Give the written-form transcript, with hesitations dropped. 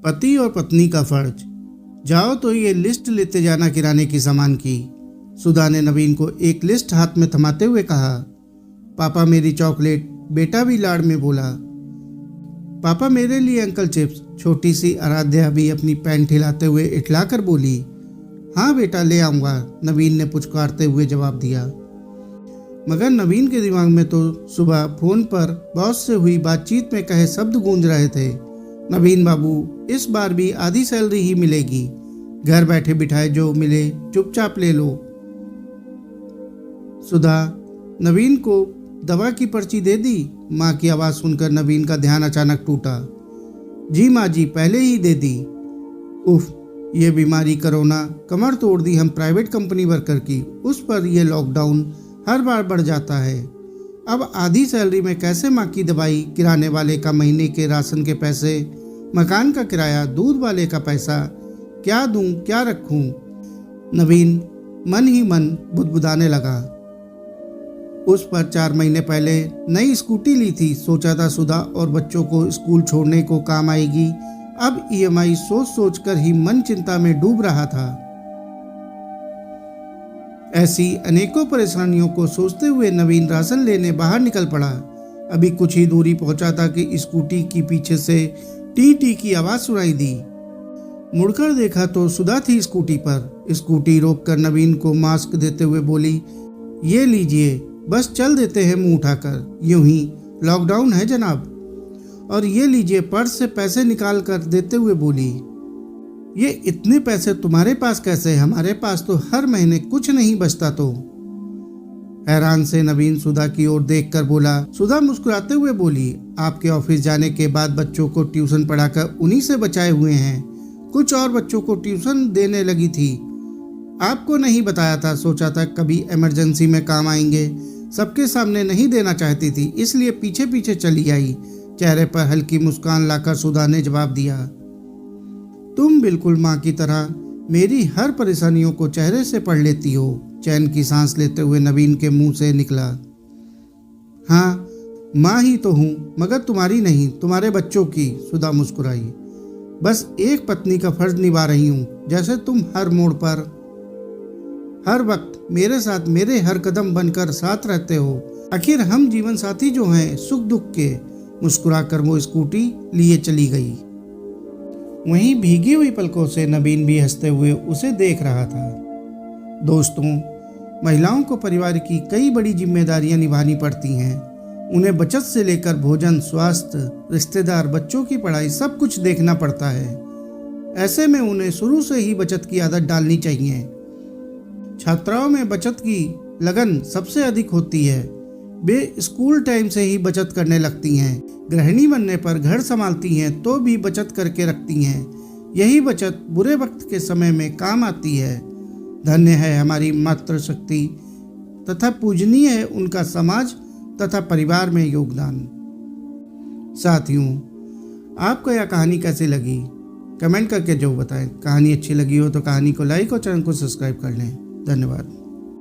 पति और पत्नी का फर्ज। जाओ तो ये लिस्ट लेते जाना किराने की सामान की। सुधा ने नवीन को एक लिस्ट हाथ में थमाते हुए कहा। पापा मेरी चॉकलेट, बेटा भी लाड़ में बोला। पापा मेरे लिए अंकल चिप्स। छोटी सी आराध्या भी अपनी पैंट हिलाते हुए इठलाकर बोली। हाँ बेटा ले आऊँगा, नवीन ने पुचकारते हुए जवाब दिया। मगर नवीन के दिमाग में तो सुबह फोन पर बॉस से हुई बातचीत में कहे शब्द गूंज रहे थे। नवीन बाबू, इस बार भी आधी सैलरी ही मिलेगी। घर बैठे बिठाए जो मिले चुपचाप ले लो। सुधा, नवीन को दवा की पर्ची दे दी? माँ की आवाज़ सुनकर नवीन का ध्यान अचानक टूटा। जी माँ जी, पहले ही दे दी। उफ, ये बीमारी कोरोना कमर तोड़ दी हम प्राइवेट कंपनी वर्कर की। उस पर यह लॉकडाउन हर बार बढ़ जाता है। अब आधी सैलरी में कैसे माँ की दवाई, किराने वाले का महीने के राशन के पैसे, मकान का किराया, दूध वाले का पैसा, क्या दूं क्या रखूं? नवीन मन ही मन बुदबुदाने लगा। उस पर 4 महीने पहले नई स्कूटी ली थी। सोचा था सुधा और बच्चों को स्कूल छोड़ने को काम आएगी। अब ईएमआई सोच सोच कर ही मन चिंता में डूब रहा था। ऐसी अनेकों परेशानियों को सोचते हुए नवीन राशन लेने बाहर निकल पड़ा। अभी कुछ ही दूरी पहुंचा था कि स्कूटी की पीछे से टी टी की आवाज़ सुनाई दी। मुड़कर देखा तो सुधा थी स्कूटी पर। स्कूटी रोककर नवीन को मास्क देते हुए बोली, ये लीजिए, बस चल देते हैं मुंह उठाकर, यूं ही लॉकडाउन है जनाब। और ये लीजिए, पर्स से पैसे निकाल कर देते हुए बोली, ये इतने पैसे तुम्हारे पास कैसे? हमारे पास तो हर महीने कुछ नहीं बचता। तो हैरान से नवीन सुधा की ओर देखकर बोला। सुधा मुस्कुराते हुए बोली, आपके ऑफिस जाने के बाद बच्चों को ट्यूशन पढ़ाकर उन्हीं से बचाए हुए हैं। कुछ और बच्चों को ट्यूशन देने लगी थी। आपको नहीं बताया था, सोचा था कभी इमरजेंसी में काम आएंगे। सबके सामने नहीं देना चाहती थी, इसलिए पीछे पीछे चली आई। चेहरे पर हल्की मुस्कान लाकर सुधा ने जवाब दिया, तुम बिल्कुल माँ की तरह मेरी हर परेशानियों को चेहरे से पढ़ लेती हो। चैन की सांस लेते हुए नवीन के मुंह से निकला, हाँ माँ ही तो हूँ, मगर तुम्हारी नहीं, तुम्हारे बच्चों की। सुधा मुस्कुराई। बस एक पत्नी का फर्ज निभा रही हूँ, जैसे तुम हर मोड़ पर हर वक्त मेरे साथ, मेरे हर कदम बनकर साथ रहते हो। आखिर हम जीवन साथी जो हैं, सुख दुख के। मुस्कुराकर वो स्कूटी लिए चली गई। वहीं भीगी हुई पलकों से नवीन भी हंसते हुए उसे देख रहा था। दोस्तों, महिलाओं को परिवार की कई बड़ी जिम्मेदारियां निभानी पड़ती हैं। उन्हें बचत से लेकर भोजन, स्वास्थ्य, रिश्तेदार, बच्चों की पढ़ाई, सब कुछ देखना पड़ता है। ऐसे में उन्हें शुरू से ही बचत की आदत डालनी चाहिए। छात्राओं में बचत की लगन सबसे अधिक होती है। वे स्कूल टाइम से ही बचत करने लगती हैं। गृहिणी बनने पर घर संभालती हैं तो भी बचत करके रखती हैं। यही बचत बुरे वक्त के समय में काम आती है। धन्य है हमारी मातृशक्ति तथा पूजनीय है उनका समाज तथा परिवार में योगदान। साथियों, आपको यह कहानी कैसी लगी कमेंट करके जो बताएं। कहानी अच्छी लगी हो तो कहानी को लाइक और चैनल को सब्सक्राइब कर लें। धन्यवाद।